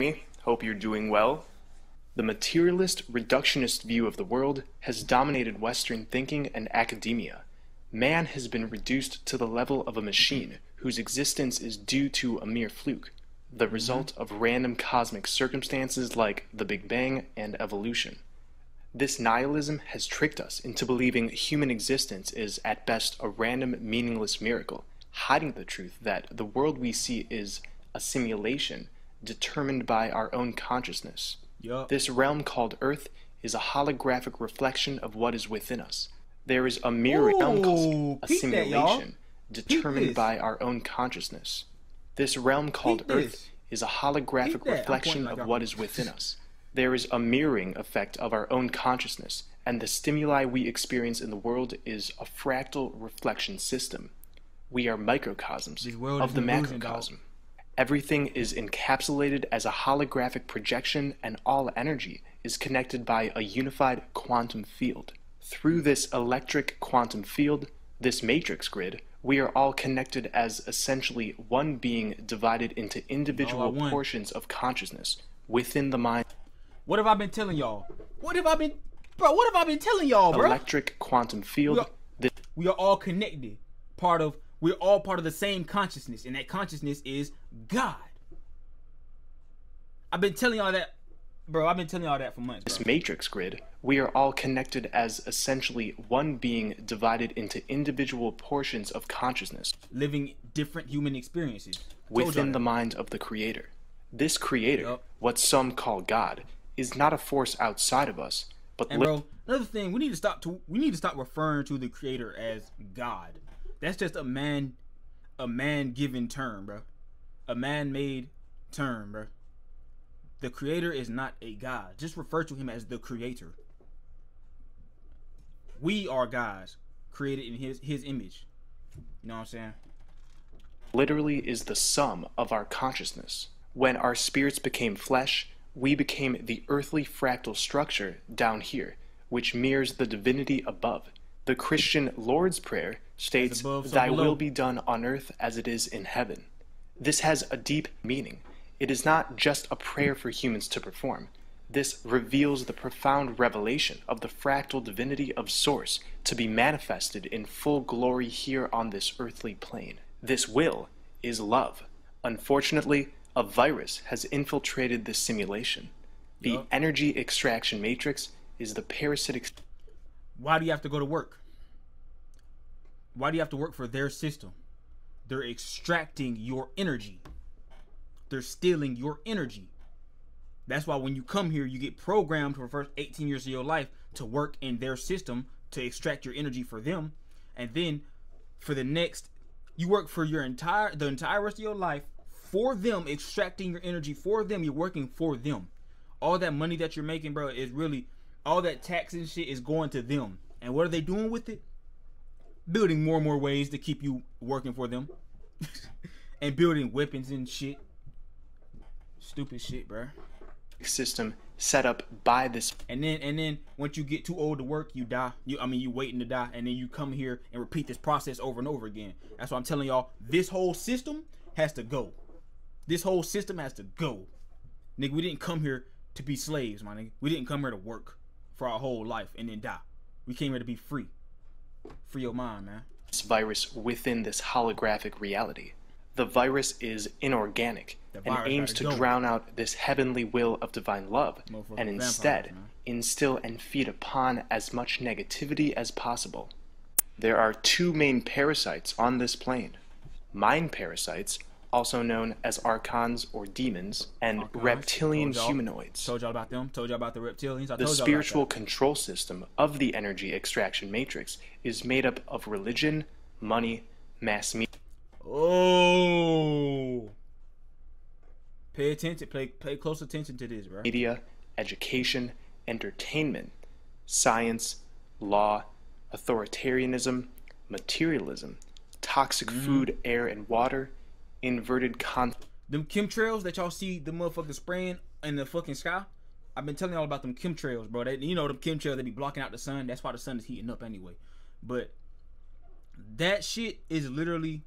Me, hope you're doing well. The materialist, reductionist view of the world has dominated Western thinking and academia. Man has been reduced to the level of a machine whose existence is due to a mere fluke, the result of random cosmic circumstances like the Big Bang and evolution. This nihilism has tricked us into believing human existence is at best a random, meaningless miracle, hiding the truth that the world we see is a simulation determined by our own consciousness. Yup. This realm called Earth is a holographic reflection of what is within us. There is a mirror realm called a simulation determined by our own consciousness. This realm called Earth is a holographic reflection of what is within us. There is a mirroring effect of our own consciousness, and the stimuli we experience in the world is a fractal reflection system. We are microcosms of the macrocosm. Everything is encapsulated as a holographic projection, and all energy is connected by a unified quantum field. Through this electric quantum field, this matrix grid, we are all connected as essentially one being divided into individual portions of consciousness within the mind. What have I been telling y'all? What have I been telling y'all, bro? Electric quantum field. We are all connected. We're all part of the same consciousness, and that consciousness is God. I've been telling y'all that, bro. I've been telling y'all that for months. This matrix grid, we are all connected as essentially one being divided into individual portions of consciousness, living different human experiences within the mind of the Creator. This Creator, what some call God, is not a force outside of us, but bro, another thing, we need to stop referring to the Creator as God. That's just a man-given term, bro. A man-made term, bro. The Creator is not a God. Just refer to him as the Creator. We are gods, created in his image. You know what I'm saying? Literally is the sum of our consciousness. When our spirits became flesh, we became the earthly fractal structure down here, which mirrors the divinity above. The Christian Lord's Prayer states, above, so "Thy below. will be done on earth as it is in heaven." This has a deep meaning. It is not just a prayer for humans to perform. This reveals the profound revelation of the fractal divinity of Source to be manifested in full glory here on this earthly plane. This will is love. Unfortunately, a virus has infiltrated this simulation. The energy extraction matrix is the parasitic. Why do you have to go to work? Why do you have to work for their system? They're extracting your energy. They're stealing your energy. That's why when you come here, you get programmed for the first 18 years of your life to work in their system to extract your energy for them. And then for the next, you work for the entire rest of your life for them, extracting your energy for them. You're working for them. All that money that you're making, bro, is really, all that tax and shit is going to them. And what are they doing with it? Building more and more ways to keep you working for them. And building weapons and shit. Stupid shit, bro. System set up by this. And then once you get too old to work, you die. You waiting to die, and then you come here and repeat this process over and over again. That's why I'm telling y'all, this whole system has to go. This whole system has to go. Nigga, we didn't come here to be slaves, my nigga. We didn't come here to work for our whole life and then die. We came here to be free. Free your mind, man. This virus within this holographic reality. The virus is inorganic and aims to drown out this heavenly will of divine love, and instead instill and feed upon as much negativity as possible. There are two main parasites on this plane: mind parasites, also known as archons or demons, and reptilian humanoids. Told y'all about them. Told y'all about the reptilians. The spiritual control system of the energy extraction matrix is made up of religion, money, mass media. Oh, pay attention. Pay close attention to this, bro. Media, education, entertainment, science, law, authoritarianism, materialism, toxic food, air, and water, inverted them chemtrails that y'all see the motherfuckers spraying in the fucking sky. I've been telling y'all about them chemtrails, bro. You know them chemtrails, they be blocking out the sun. That's why the sun is heating up anyway. But that shit is literally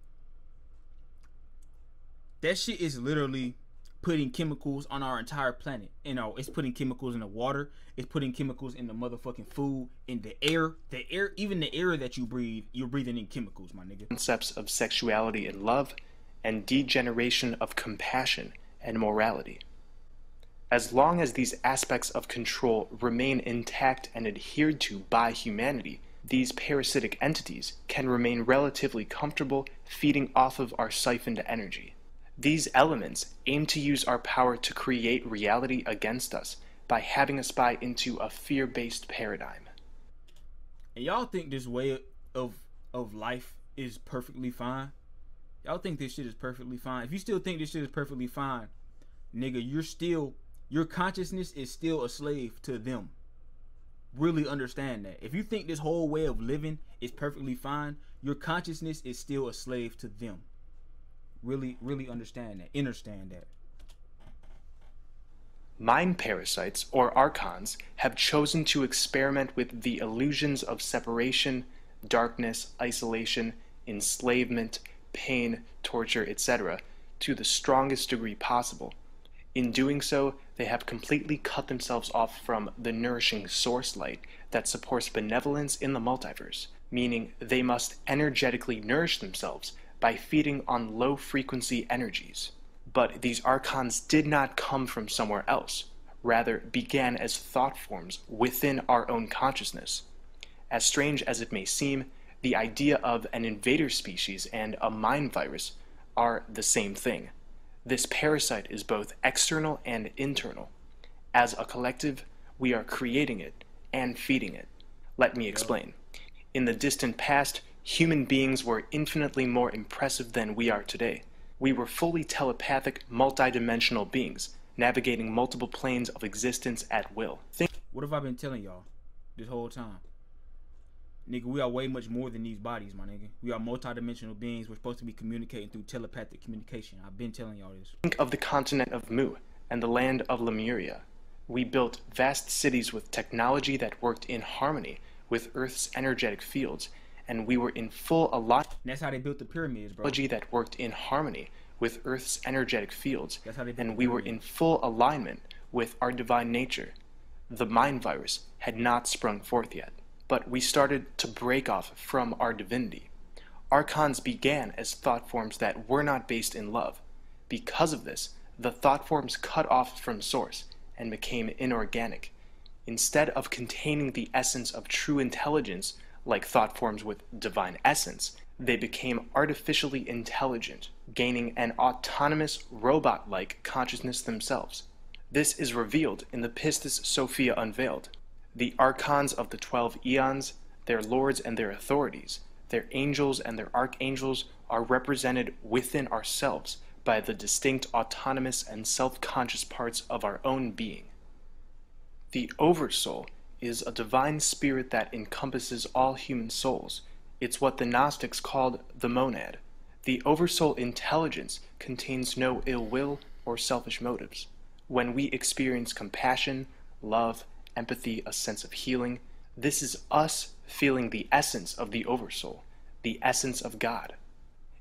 putting chemicals on our entire planet. You know, it's putting chemicals in the water. It's putting chemicals in the motherfucking food, in the air. The air, even the air that you breathe, you're breathing in chemicals, my nigga. Concepts of sexuality and love, and degeneration of compassion and morality. As long as these aspects of control remain intact and adhered to by humanity, these parasitic entities can remain relatively comfortable feeding off of our siphoned energy. These elements aim to use our power to create reality against us by having us buy into a fear-based paradigm. And y'all think this way of life is perfectly fine? Y'all think this shit is perfectly fine? If you still think this shit is perfectly fine, nigga, your consciousness is still a slave to them. Really understand that. If you think this whole way of living is perfectly fine, your consciousness is still a slave to them. Really understand that. Understand that. Mind parasites, or archons, have chosen to experiment with the illusions of separation, darkness, isolation, enslavement, pain, torture, etc., to the strongest degree possible. In doing so, they have completely cut themselves off from the nourishing source light that supports benevolence in the multiverse, meaning they must energetically nourish themselves by feeding on low-frequency energies. But these archons did not come from somewhere else, rather began as thought forms within our own consciousness. As strange as it may seem, the idea of an invader species and a mind virus are the same thing. This parasite is both external and internal. As a collective, we are creating it and feeding it. Let me explain. In the distant past, human beings were infinitely more impressive than we are today. We were fully telepathic, multidimensional beings, navigating multiple planes of existence at will. What have I been telling y'all this whole time? Nigga, we are way much more than these bodies, my nigga. We are multidimensional beings. We're supposed to be communicating through telepathic communication. I've been telling y'all this. Think of the continent of Mu and the land of Lemuria. We built vast cities with technology that worked in harmony with Earth's energetic fields, and we were in full alignment. That's how they built the pyramids, bro. Technology that worked in harmony with Earth's energetic fields, That's how they built and the we were pyramids. in full alignment with our divine nature. The mind virus had not sprung forth yet, but we started to break off from our divinity. Archons began as thought forms that were not based in love. Because of this, the thought forms cut off from source and became inorganic. Instead of containing the essence of true intelligence, like thought forms with divine essence, they became artificially intelligent, gaining an autonomous, robot-like consciousness themselves. This is revealed in the Pistis Sophia Unveiled. The archons of the 12 eons, their lords and their authorities, their angels and their archangels are represented within ourselves by the distinct autonomous and self-conscious parts of our own being. The Oversoul is a divine spirit that encompasses all human souls. It's what the Gnostics called the monad. The Oversoul intelligence contains no ill will or selfish motives. When we experience compassion, love, empathy, a sense of healing, this is us feeling the essence of the Oversoul, the essence of God.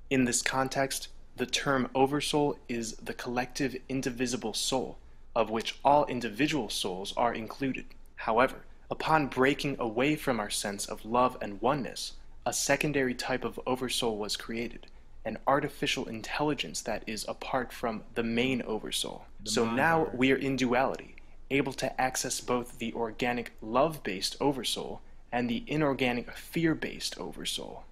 In this context, the term Oversoul is the collective indivisible soul, of which all individual souls are included. However, upon breaking away from our sense of love and oneness, a secondary type of Oversoul was created, an artificial intelligence that is apart from the main Oversoul. So now we are in duality, able to access both the organic love-based Oversoul and the inorganic fear-based Oversoul.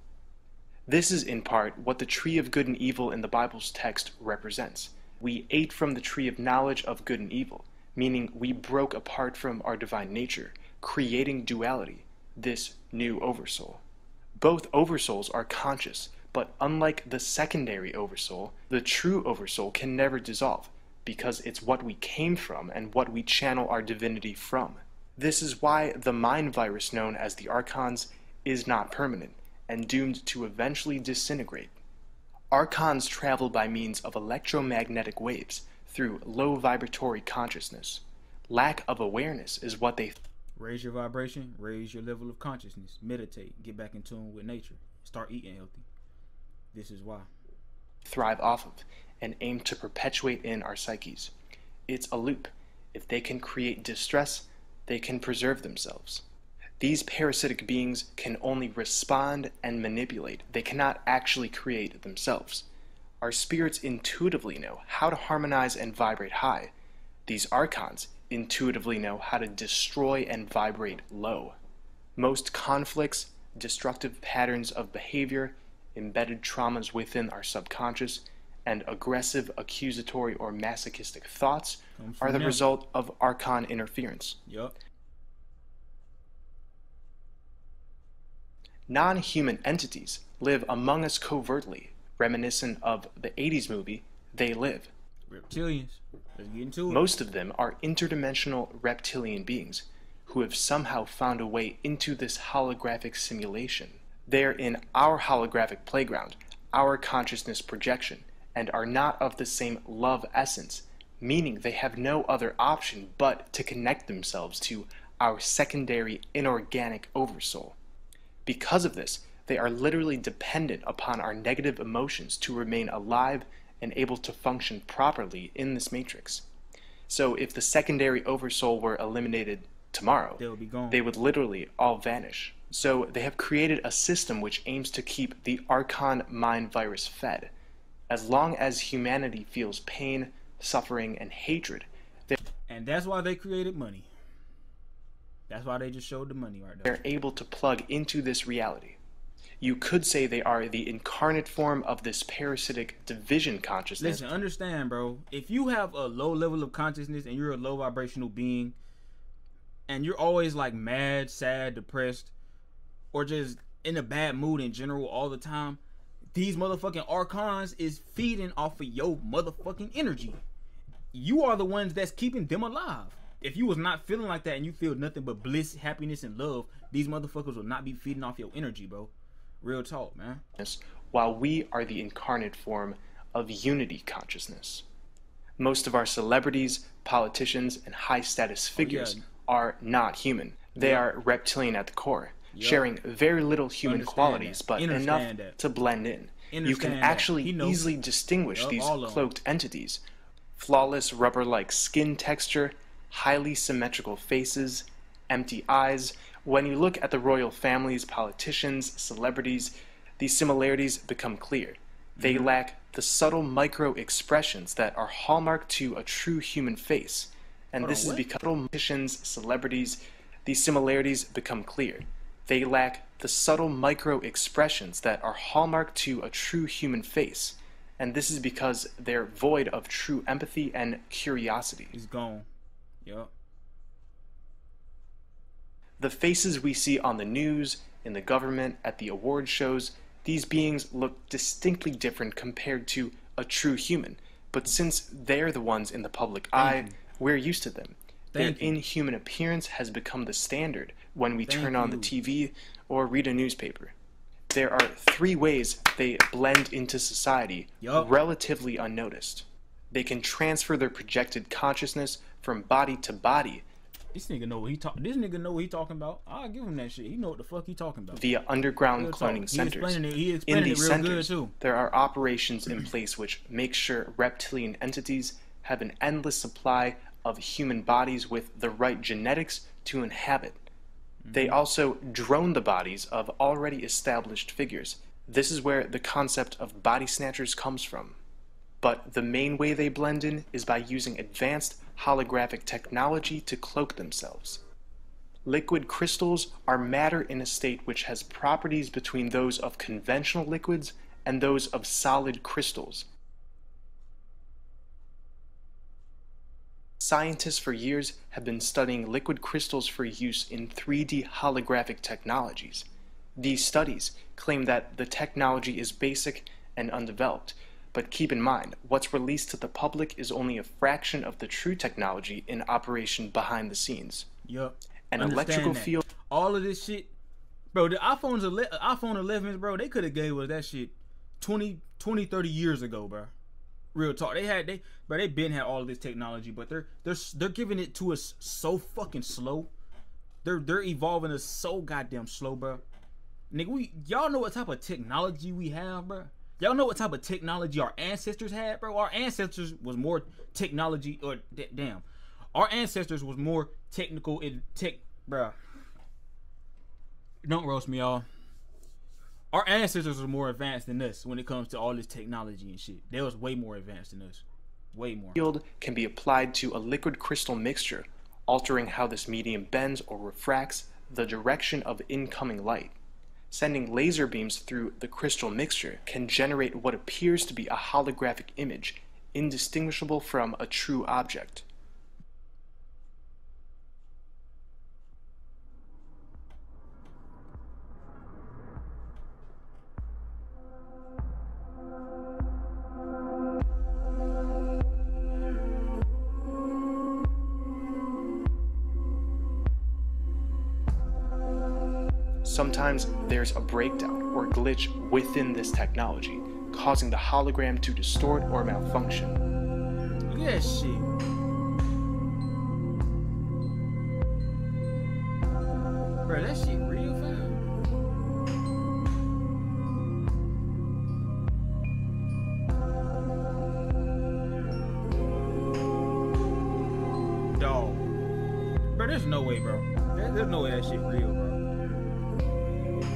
This is in part what the tree of good and evil in the Bible's text represents. We ate from the tree of knowledge of good and evil, meaning we broke apart from our divine nature, creating duality, this new Oversoul. Both Oversouls are conscious, but unlike the secondary Oversoul, the true Oversoul can never dissolve, because it's what we came from and what we channel our divinity from. This is why the mind virus known as the Archons is not permanent, and doomed to eventually disintegrate. Archons travel by means of electromagnetic waves through low vibratory consciousness. Lack of awareness is what they Raise your vibration, raise your level of consciousness, meditate, get back in tune with nature, start eating healthy. This is why. thrive off of and aim to perpetuate in our psyches. It's a loop. If they can create distress, they can preserve themselves. These parasitic beings can only respond and manipulate. They cannot actually create themselves. Our spirits intuitively know how to harmonize and vibrate high. These archons intuitively know how to destroy and vibrate low. Most conflicts, destructive patterns of behavior, embedded traumas within our subconscious, and aggressive, accusatory, or masochistic thoughts are the result of archon interference. Yup. Non-human entities live among us covertly, reminiscent of the 80s movie, They Live. Reptilians. Let's get into it. Most of them are interdimensional reptilian beings who have somehow found a way into this holographic simulation. They are in our holographic playground, our consciousness projection, and are not of the same love essence, meaning they have no other option but to connect themselves to our secondary inorganic oversoul. Because of this, they are literally dependent upon our negative emotions to remain alive and able to function properly in this matrix. So if the secondary oversoul were eliminated tomorrow, they'll be gone. They would literally all vanish. So they have created a system which aims to keep the Archon mind virus fed. As long as humanity feels pain, suffering, and hatred, and that's why they created money. That's why they just showed the money right there. They're able to plug into this reality. You could say they are the incarnate form of this parasitic division consciousness. Listen, understand, bro. If you have a low level of consciousness and you're a low vibrational being, and you're always like mad, sad, depressed, or just in a bad mood in general all the time, these motherfucking archons is feeding off of your motherfucking energy. You are the ones that's keeping them alive. If you was not feeling like that and you feel nothing but bliss, happiness, and love, these motherfuckers will not be feeding off your energy, bro. Real talk, man. While we are the incarnate form of unity consciousness. Most of our celebrities, politicians, and high-status figures are not human. They are reptilian at the core, sharing very little human qualities, but enough to blend in. You can actually easily distinguish these cloaked entities. Flawless rubber-like skin texture, highly symmetrical faces, empty eyes. When you look at the royal families, politicians, celebrities, these similarities become clear. They lack the subtle micro-expressions that are hallmark to a true human face. And this is because politicians, celebrities, these similarities become clear. They lack the subtle micro-expressions that are hallmark to a true human face. And this is because they're void of true empathy and curiosity. He's gone. Yup. The faces we see on the news, in the government, at the award shows, these beings look distinctly different compared to a true human. But since they're the ones in the public eye, we're used to them. Their inhuman appearance has become the standard when we turn on the TV or read a newspaper. There are 3 ways they blend into society relatively unnoticed. They can transfer their projected consciousness from body to body. This nigga know what he This nigga know what he talking about. I'll give him that shit. He know what the fuck he talking about. Via underground cloning centers. In these centers, there are operations in place which make sure reptilian entities have an endless supply of human bodies with the right genetics to inhabit. They also drone the bodies of already established figures. This is where the concept of body snatchers comes from. But the main way they blend in is by using advanced holographic technology to cloak themselves. Liquid crystals are matter in a state which has properties between those of conventional liquids and those of solid crystals. Scientists for years have been studying liquid crystals for use in 3D holographic technologies. These studies claim that the technology is basic and undeveloped, but keep in mind, what's released to the public is only a fraction of the true technology in operation behind the scenes. Yup. An electrical field. All of this shit, bro, the iPhone 11s, bro, they could have gave us that shit 20, 30 years ago, bro. Real talk. They been had all of this technology, but they're giving it to us so fucking slow. They're evolving us so goddamn slow, bro. Nigga, y'all know what type of technology we have, bro. Y'all know what type of technology our ancestors had, bro? Our ancestors was more technology, or damn, our ancestors was more technical in tech, bro. Don't roast me, y'all. Our ancestors were more advanced than us when it comes to all this technology and shit. They was way more advanced than us. Way more. Field can be applied to a liquid crystal mixture, altering how this medium bends or refracts the direction of incoming light. Sending laser beams through the crystal mixture can generate what appears to be a holographic image, indistinguishable from a true object. Sometimes there's a breakdown or glitch within this technology, causing the hologram to distort or malfunction. Look at that shit. Bro, that shit real, fam. Dog. Bro, there's no way, bro. There's no way that shit real, bro.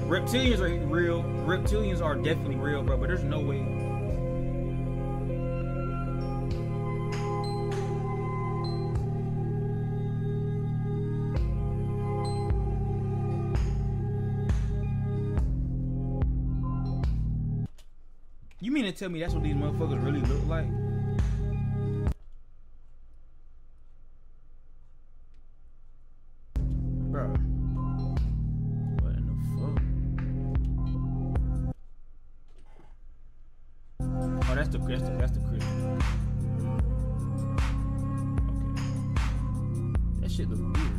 Reptilians are real. Reptilians are definitely real, bro. But there's no way. You mean to tell me that's what these motherfuckers really look like? Bro. What in the fuck? Oh, that's the crystal. Okay. That shit look weird.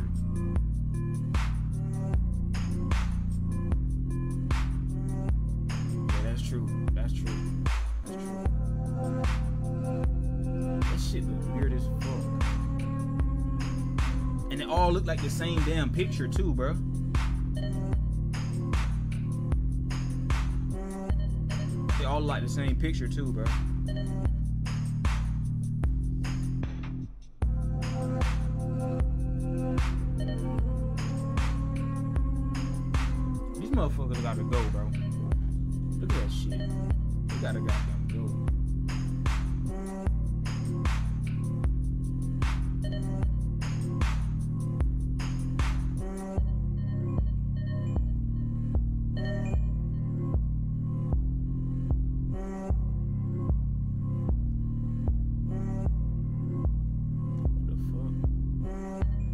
Yeah, that's true. That shit look weird as fuck. And they all look like the same damn picture too, bro. They all like the same picture too, bro. These motherfuckers gotta go, bro. Look at that shit. They gotta goddamn go.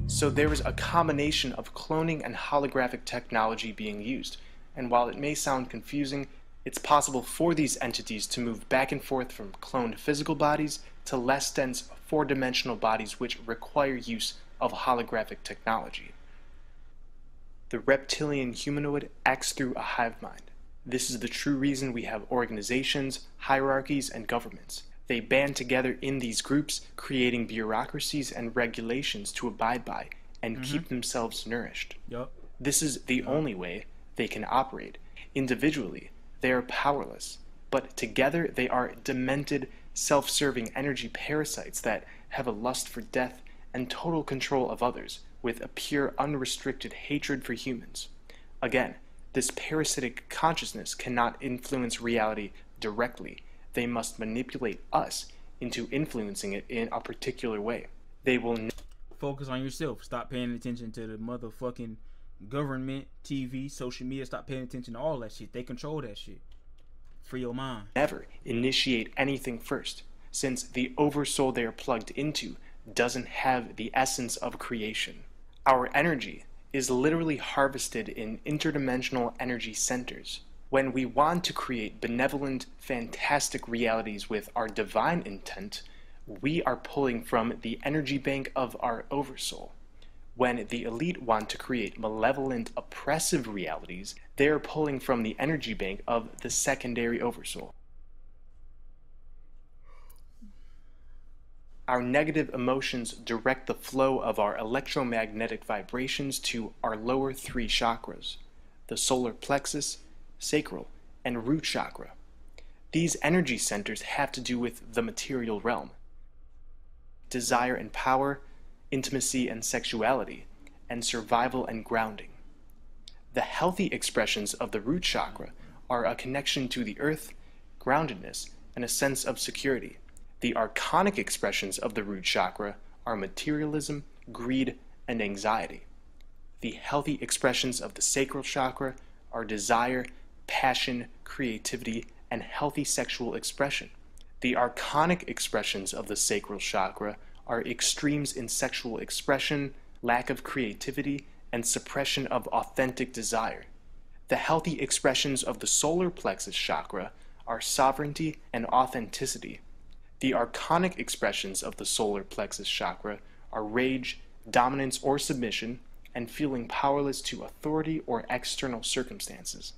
So there is a combination of cloning and holographic technology being used, and while it may sound confusing, it's possible for these entities to move back and forth from cloned physical bodies to less dense four-dimensional bodies which require use of holographic technology. The reptilian humanoid acts through a hive mind. This is the true reason we have organizations, hierarchies, and governments. They band together in these groups, creating bureaucracies and regulations to abide by and keep themselves nourished. Yup. This is the only way they can operate. Individually, they are powerless, but together they are demented, self-serving energy parasites that have a lust for death and total control of others, with a pure, unrestricted hatred for humans. Again, this parasitic consciousness cannot influence reality directly. They must manipulate us into influencing it in a particular way. They will focus on yourself. Stop paying attention to the motherfucking government, TV, social media. Stop paying attention to all that shit. They control that shit. Free your mind. Never initiate anything first, since the oversoul they are plugged into doesn't have the essence of creation. Our energy is literally harvested in interdimensional energy centers. When we want to create benevolent, fantastic realities with our divine intent, we are pulling from the energy bank of our oversoul. When the elite want to create malevolent, oppressive realities, they are pulling from the energy bank of the secondary oversoul. Our negative emotions direct the flow of our electromagnetic vibrations to our lower three chakras, the solar plexus, sacral, and root chakra. These energy centers have to do with the material realm. Desire and power, intimacy and sexuality, and survival and grounding. The healthy expressions of the root chakra are a connection to the earth, groundedness, and a sense of security. The archonic expressions of the root chakra are materialism, greed, and anxiety. The healthy expressions of the sacral chakra are desire, passion, creativity, and healthy sexual expression. The archonic expressions of the sacral chakra are extremes in sexual expression, lack of creativity, and suppression of authentic desire. The healthy expressions of the solar plexus chakra are sovereignty and authenticity. The archonic expressions of the solar plexus chakra are rage, dominance or submission, and feeling powerless to authority or external circumstances.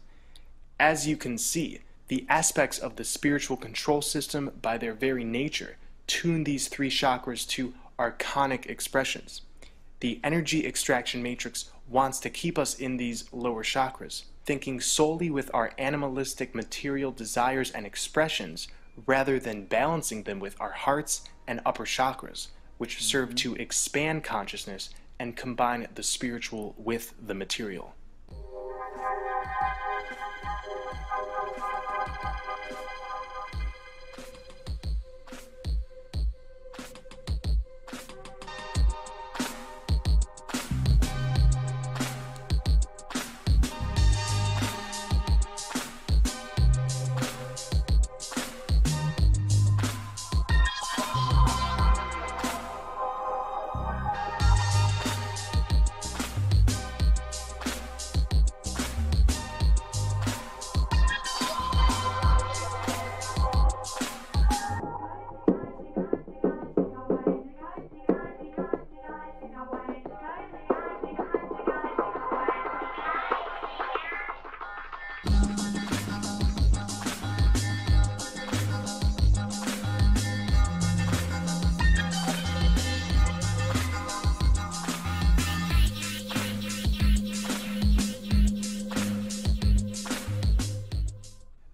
As you can see, the aspects of the spiritual control system, by their very nature, tune these three chakras to archonic expressions. The energy extraction matrix wants to keep us in these lower chakras, thinking solely with our animalistic material desires and expressions, rather than balancing them with our hearts and upper chakras, which serve to expand consciousness and combine the spiritual with the material.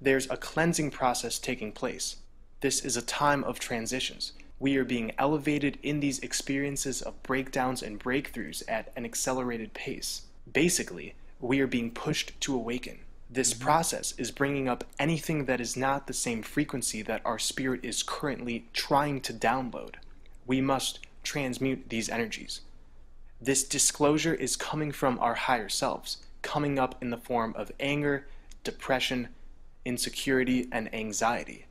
There's a cleansing process taking place. This is a time of transitions. We are being elevated in these experiences of breakdowns and breakthroughs at an accelerated pace. Basically, we are being pushed to awaken. This process is bringing up anything that is not the same frequency that our spirit is currently trying to download. We must transmute these energies. This disclosure is coming from our higher selves, coming up in the form of anger, depression, insecurity, and anxiety.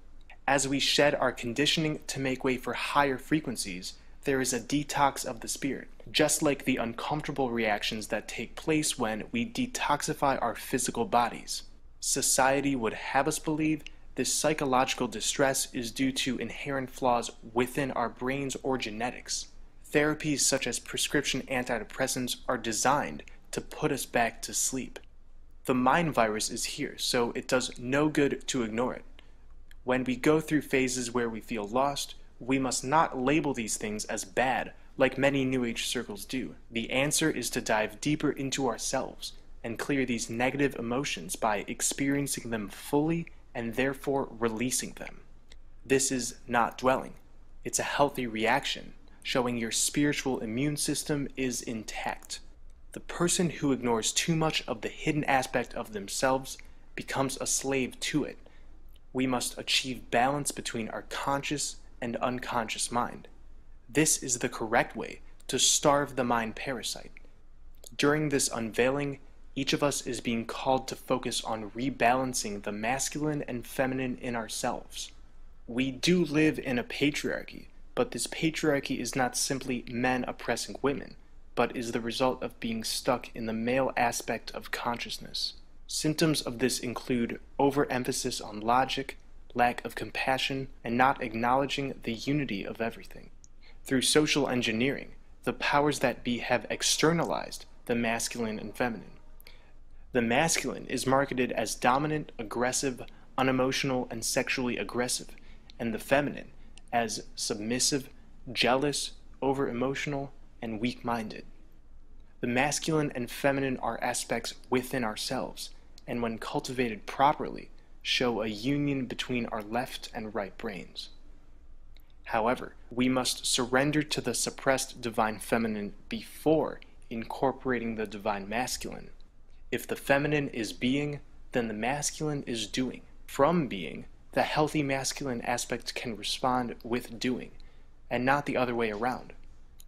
As we shed our conditioning to make way for higher frequencies, there is a detox of the spirit, just like the uncomfortable reactions that take place when we detoxify our physical bodies. Society would have us believe this psychological distress is due to inherent flaws within our brains or genetics. Therapies such as prescription antidepressants are designed to put us back to sleep. The mind virus is here, so it does no good to ignore it. When we go through phases where we feel lost, we must not label these things as bad, like many New Age circles do. The answer is to dive deeper into ourselves and clear these negative emotions by experiencing them fully and therefore releasing them. This is not dwelling. It's a healthy reaction, showing your spiritual immune system is intact. The person who ignores too much of the hidden aspect of themselves becomes a slave to it. We must achieve balance between our conscious and unconscious mind. This is the correct way to starve the mind parasite. During this unveiling, each of us is being called to focus on rebalancing the masculine and feminine in ourselves. We do live in a patriarchy, but this patriarchy is not simply men oppressing women, but is the result of being stuck in the male aspect of consciousness. Symptoms of this include overemphasis on logic, lack of compassion, and not acknowledging the unity of everything. Through social engineering, the powers that be have externalized the masculine and feminine. The masculine is marketed as dominant, aggressive, unemotional, and sexually aggressive, and the feminine as submissive, jealous, over-emotional, and weak-minded. The masculine and feminine are aspects within ourselves, and when cultivated properly, show a union between our left and right brains. However, we must surrender to the suppressed divine feminine before incorporating the divine masculine. If the feminine is being, then the masculine is doing. From being, the healthy masculine aspect can respond with doing, and not the other way around.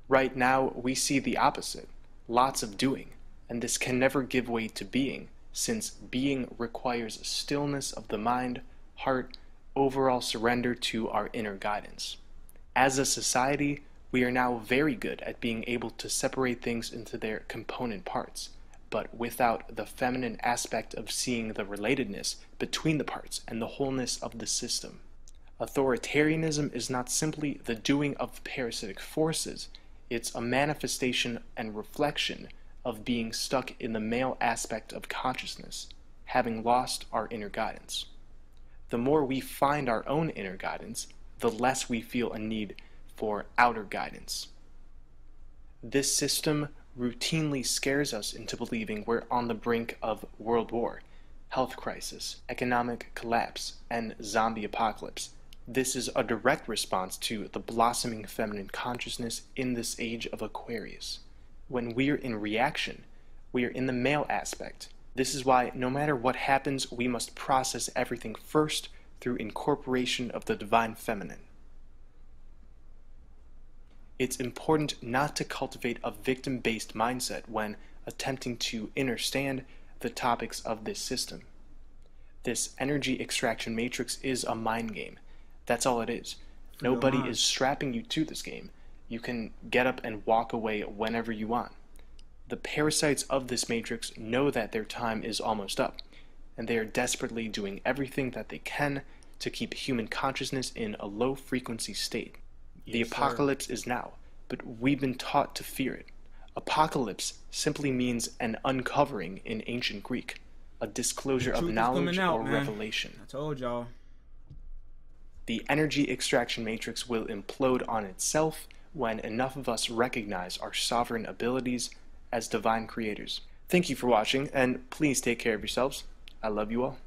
Right now, we see the opposite, lots of doing, and this can never give way to being, since being requires stillness of the mind, heart, overall surrender to our inner guidance. As a society, we are now very good at being able to separate things into their component parts, but without the feminine aspect of seeing the relatedness between the parts and the wholeness of the system. Authoritarianism is not simply the doing of parasitic forces, it's a manifestation and reflection of being stuck in the male aspect of consciousness, having lost our inner guidance. The more we find our own inner guidance, the less we feel a need for outer guidance. This system routinely scares us into believing we're on the brink of world war, health crisis, economic collapse, and zombie apocalypse. This is a direct response to the blossoming feminine consciousness in this age of Aquarius. When we're in reaction, we are in the male aspect. This is why no matter what happens, we must process everything first through incorporation of the divine feminine. It's important not to cultivate a victim-based mindset when attempting to understand the topics of this system. This energy extraction matrix is a mind game. That's all it is. Nobody is strapping you to this game. You can get up and walk away whenever you want. The parasites of this matrix know that their time is almost up, and they are desperately doing everything that they can to keep human consciousness in a low-frequency state. The apocalypse is now, but we've been taught to fear it. Apocalypse simply means an uncovering in ancient Greek, a disclosure of knowledge or revelation. I told y'all. The energy extraction matrix will implode on itself when enough of us recognize our sovereign abilities as divine creators. Thank you for watching, and please take care of yourselves. I love you all.